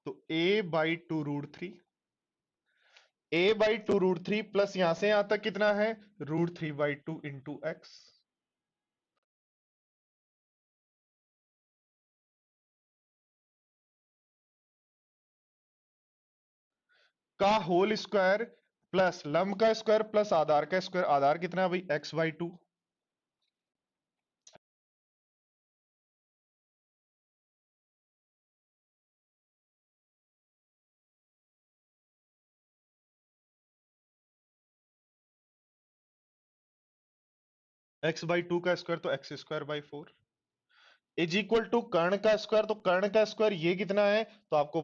तो A/2√3, A/2√3 प्लस यहां से यहां तक कितना है? √3/2 इंटू एक्स का होल स्क्वायर प्लस लंब का स्क्वायर प्लस आधार का स्क्वायर। आधार कितना है भाई? x/2। x/2 का स्क्वायर तो x²/4 इज इक्वल टू कर्ण का स्क्वायर। तो कर्ण का स्क्वायर ये कितना है? तो आपको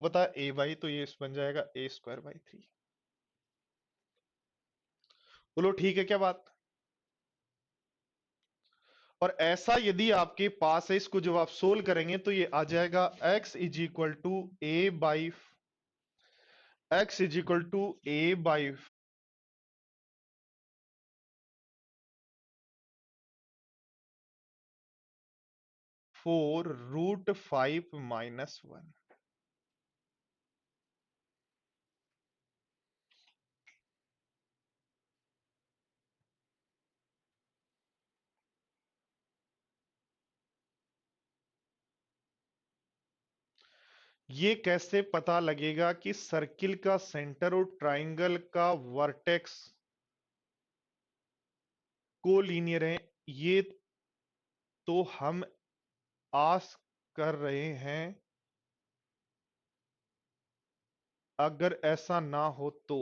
पता है a/, तो ये बन जाएगा A²/3। बोलो ठीक है क्या बात? और ऐसा यदि आपके पास है, इसको जब आप सोल्व करेंगे तो ये आ जाएगा x = a/4 √5 - 1। ये कैसे पता लगेगा कि सर्किल का सेंटर और ट्राइंगल का वर्टेक्स कोलीनियर है? ये तो हम आस कर रहे हैं, अगर ऐसा ना हो तो।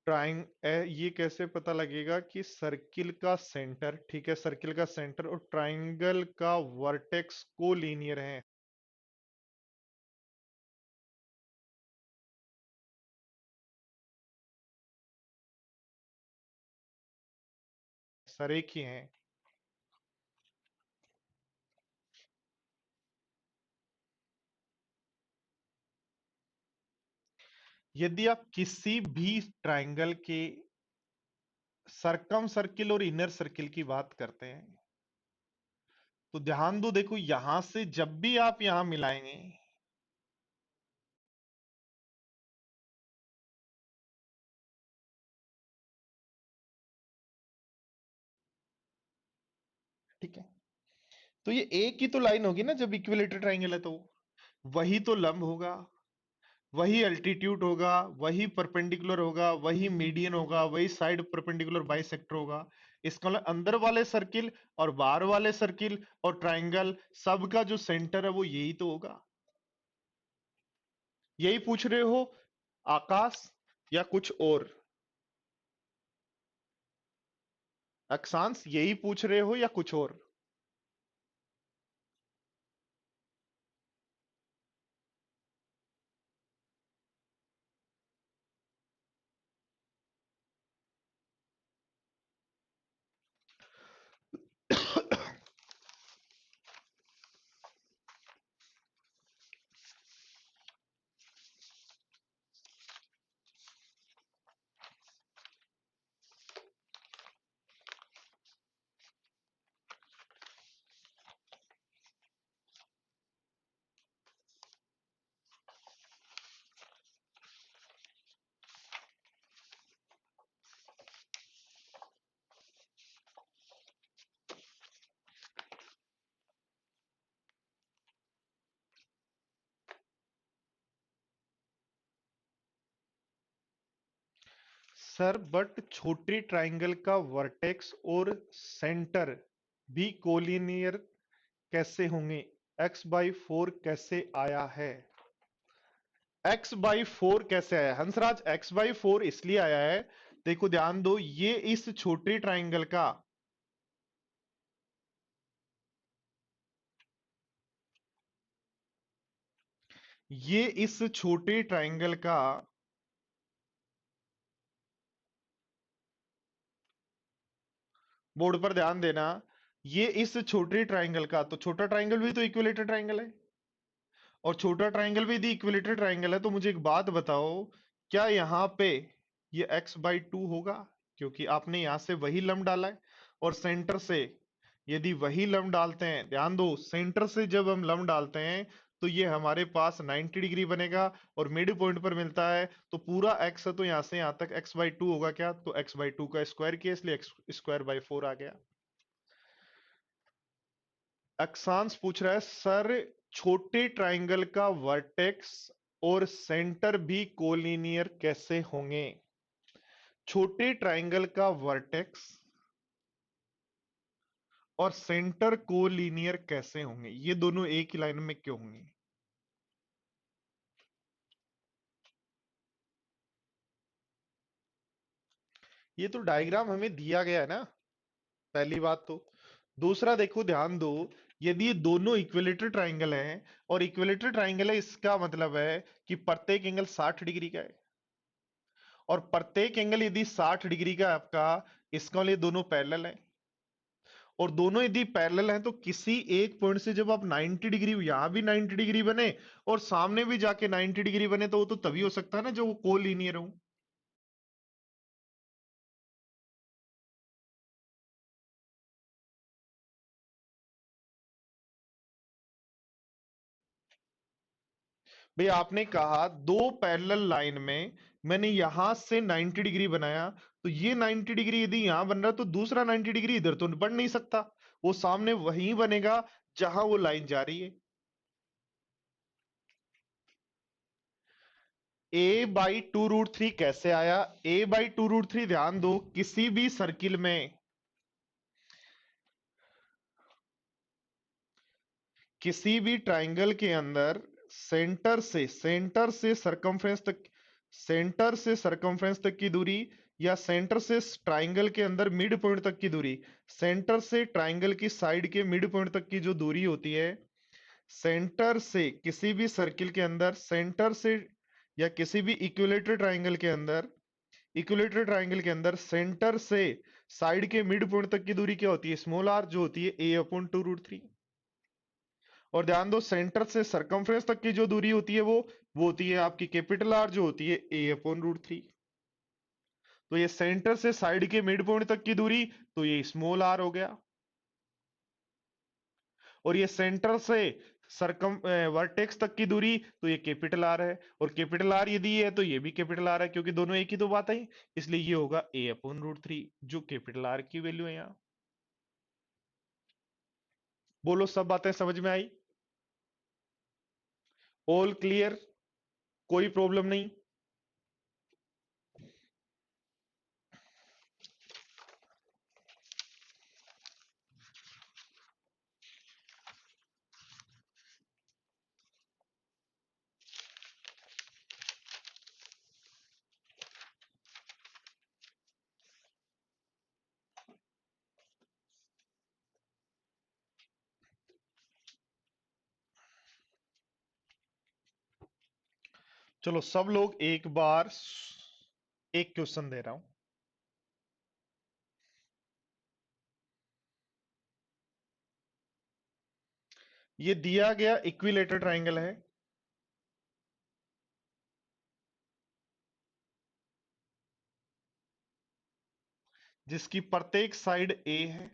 ये कैसे पता लगेगा कि सर्किल का सेंटर, ठीक है, सर्किल का सेंटर और ट्राइंगल का वर्टेक्स कोलीनियर है? सर एक ही हैं। यदि आप किसी भी ट्राइंगल के सरकम सर्किल और इनर सर्किल की बात करते हैं, तो ध्यान दो, देखो यहां से जब भी आप यहां मिलाएंगे, ठीक है, तो ये एक ही तो लाइन होगी ना जब इक्विलेटरल ट्राइंगल है तो। वही तो लंब होगा, वही अल्टीट्यूड होगा, वही परपेंडिकुलर होगा, वही मीडियन होगा, वही साइड परपेंडिकुलर बाइसेक्टर होगा। इसका मतलब अंदर वाले सर्किल और बाहर वाले सर्किल और ट्राइंगल सबका जो सेंटर है वो यही तो होगा। यही पूछ रहे हो आकाश, या कुछ और? अक्षांश, यही पूछ रहे हो या कुछ और? सर बट छोटे ट्राइंगल का वर्टेक्स और सेंटर भी कोलिनियर कैसे होंगे? x/4 कैसे आया है? x/4 कैसे आया हंसराज? x/4 इसलिए आया है, देखो ध्यान दो, ये इस छोटे ट्राइंगल का, ये इस छोटे ट्राइंगल का, बोर्ड पर ध्यान देना, ये इस छोटे ट्राइंगल का, तो छोटा ट्राइंगल भी तो इक्विलेटरल ट्राइंगल है, और छोटा ट्राइंगल भी यदि इक्विलेटरल ट्राइंगल है, तो मुझे एक बात बताओ, क्या यहां पे ये x/2 होगा? क्योंकि आपने यहां से वही लंब डाला है, और सेंटर से यदि वही लंब डालते हैं, ध्यान दो, सेंटर से जब हम लंब डालते हैं तो ये हमारे पास 90 डिग्री बनेगा, और मिड पॉइंट पर मिलता है, तो पूरा x है तो यहां से यहां तक x/2 होगा, क्या? तो x/2 का स्क्वायर किया, इसलिए x²/4 आ गया। अक्षांश पूछ रहा है सर, छोटे ट्राइंगल का वर्टेक्स और सेंटर भी कोलिनियर कैसे होंगे? छोटे ट्राइंगल का वर्टेक्स और सेंटर कोलिनियर कैसे होंगे? ये दोनों एक ही लाइन में क्यों होंगे? ये तो डायग्राम हमें दिया गया है ना, पहली बात तो। दूसरा देखो ध्यान दो, यदि ये दोनों इक्विलेटरल ट्राइंगल हैं, और इक्विलेटरल ट्राइंगल है, इसका मतलब है कि प्रत्येक एंगल 60 डिग्री का है, और प्रत्येक एंगल यदि 60 डिग्री का है आपका, इसका लिए दोनों पैरेलल है, और दोनों यदि पैरेलल हैं, तो किसी एक पॉइंट से जब आप 90 डिग्री, यहां भी 90 डिग्री बने और सामने भी जाके 90 डिग्री बने, तो वो तो तभी हो सकता है ना जो वो कोलिनियर हो। भाई आपने कहा दो पैरेलल लाइन में मैंने यहां से 90 डिग्री बनाया, तो ये 90 डिग्री यदि यहां बन रहा तो दूसरा 90 डिग्री इधर तो बन नहीं सकता, वो सामने वहीं बनेगा जहां वो लाइन जा रही है। a/2√3 कैसे आया? a/2√3 ध्यान दो, किसी भी सर्किल में, किसी भी ट्राइंगल के अंदर सेंटर से सरकमफ्रेंस तक, सेंटर से सरकमफ्रेंस तक की दूरी, या सेंटर से ट्राइंगल के अंदर मिड पॉइंट तक की दूरी, सेंटर से ट्राइंगल की साइड के मिड पॉइंट तक की जो दूरी होती है, सेंटर से किसी भी सर्किल के अंदर, सेंटर से या किसी भी इक्विलेटरल ट्राइंगल के अंदर सेंटर से साइड के मिड पॉइंट तक की दूरी क्या होती है? स्मॉल आर, जो होती है a/2√3। और ध्यान दो, सेंटर से सरकमफ्रेंस तक की जो दूरी होती है वो होती है आपकी कैपिटल आर, जो होती है a/√3। तो ये सेंटर से साइड के मिड पॉइंट तक की दूरी, तो ये स्मॉल आर हो गया। और ये सेंटर से सरकम वर्टेक्स तक की दूरी, तो ये कैपिटल आर है। और कैपिटल आर यदि है तो ये भी कैपिटल आर है, क्योंकि दोनों एक ही तो बात है, इसलिए ये होगा a/√3, जो कैपिटल आर की वैल्यू है यहां। बोलो, सब बातें समझ में आई? All clear? कोई प्रॉब्लम नहीं? चलो सब लोग एक बार, एक क्वेश्चन दे रहा हूं। ये दिया गया इक्विलेटर ट्राइंगल है, जिसकी प्रत्येक साइड ए है।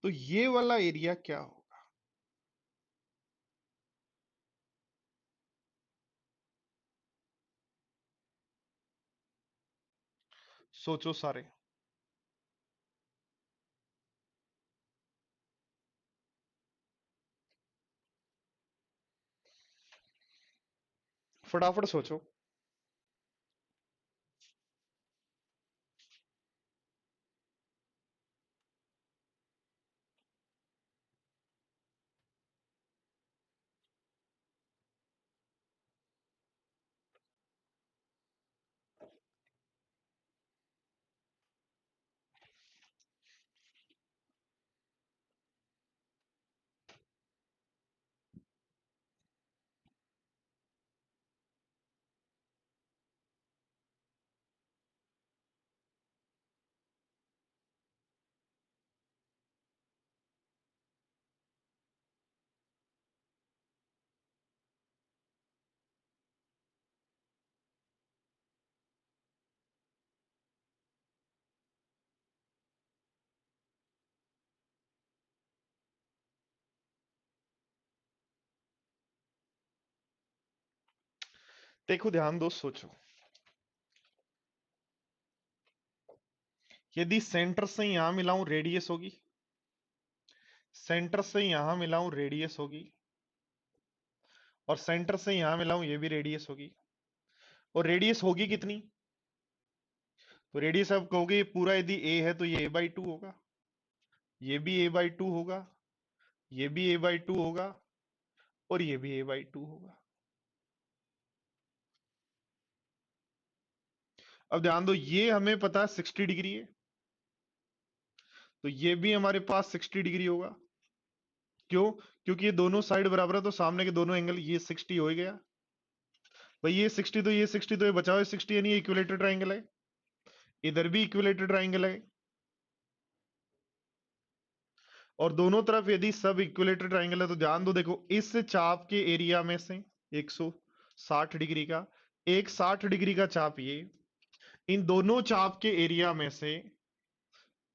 तो ये वाला एरिया क्या होगा? सोचो सारे, फटाफट सोचो। देखो ध्यान दो, सोचो। यदि सेंटर से यहां मिलाऊं रेडियस होगी, सेंटर से यहां मिलाऊं रेडियस होगी, और सेंटर से यहां मिलाऊं ये भी रेडियस होगी। और रेडियस होगी कितनी? तो रेडियस आप कहोगे ये पूरा यदि ए है तो ये a/2 होगा, ये भी a/2 होगा, ये भी a/2 होगा, और ये भी a/2 होगा। अब ध्यान दो, ये हमें पता है 60 डिग्री है, तो ये भी हमारे पास 60 डिग्री होगा। क्यों? क्योंकि ये दोनों साइड बराबर है, तो सामने के दोनों एंगल, ये 60 हो ही गया भाई। ये 60 तो ये 60 तो ये बचा हुआ 60, यानी इक्विलेटर ट्राइंगल है। इधर भी इक्विलेटर ट्राइंगल है, और दोनों तरफ यदि सब इक्विलेटर ट्राइंगल है तो ध्यान दो, देखो इस चाप के एरिया में से 160 डिग्री का, एक 60 डिग्री का चाप, ये इन दोनों चाप के एरिया में से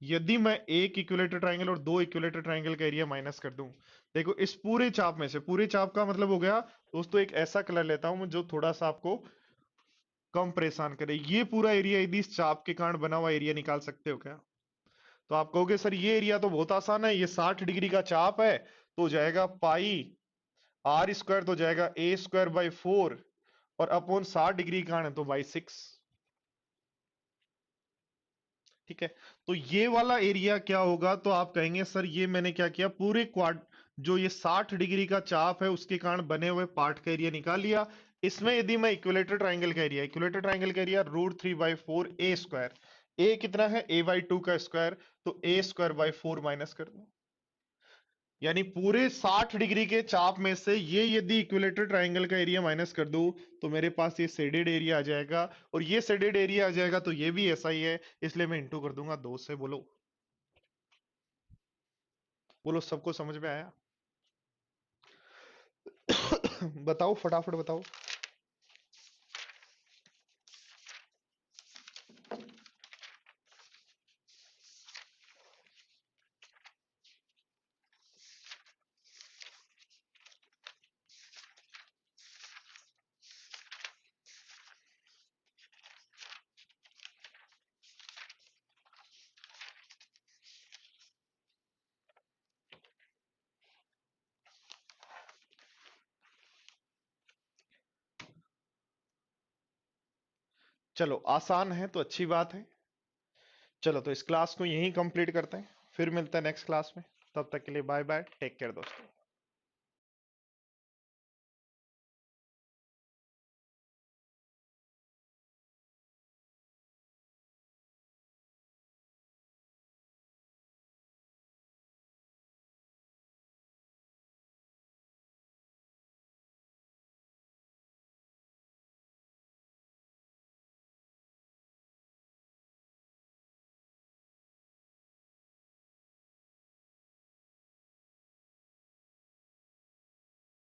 यदि मैं एक इक्विलेटर ट्राइंगल और दो इक्विलेटर ट्राइंगल का एरिया माइनस कर दूं, देखो इस पूरे चाप में से, पूरे चाप का मतलब हो गया दोस्तों, एक ऐसा कलर लेता हूं जो थोड़ा सा आपको कम परेशान करे। ये पूरा एरिया यदि इस चाप के कारण बना हुआ एरिया निकाल सकते हो क्या? तो आप कहोगे सर ये एरिया तो बहुत आसान है, ये 60 डिग्री का चाप है, तो जाएगा पाई आर स्क्वायर, तो जाएगा ए स्क्वायर बाई 4, और अपॉन 60 डिग्री का है तो बाई 6। ठीक है, तो ये वाला एरिया क्या होगा? तो आप कहेंगे सर ये मैंने क्या किया, पूरे क्वाड जो ये 60 डिग्री का चाप है उसके कारण बने हुए पार्ट का एरिया निकाल लिया। इसमें यदि मैं इक्विलेटर ट्राइंगल का एरिया, इक्विलेटर ट्राइंगल का एरिया √3/4 ए स्क्वायर, ए कितना है a/2 का स्क्वायर, तो ए स्क्वायर बाई 4 माइनस कर दो। यानी पूरे 60 डिग्री के चाप में से ये यदि इक्विलेटर ट्राइंगल का एरिया माइनस कर दूं तो मेरे पास ये शेडेड एरिया आ जाएगा, और ये शेडेड एरिया आ जाएगा तो ये भी ऐसा ही है, इसलिए मैं इंटू कर दूंगा 2 से। बोलो बोलो, सबको समझ में आया? बताओ फटाफट बताओ। चलो आसान है तो अच्छी बात है। चलो तो इस क्लास को यहीं कंप्लीट करते हैं, फिर मिलते हैं नेक्स्ट क्लास में। तब तक के लिए बाय बाय, टेक केयर दोस्तों।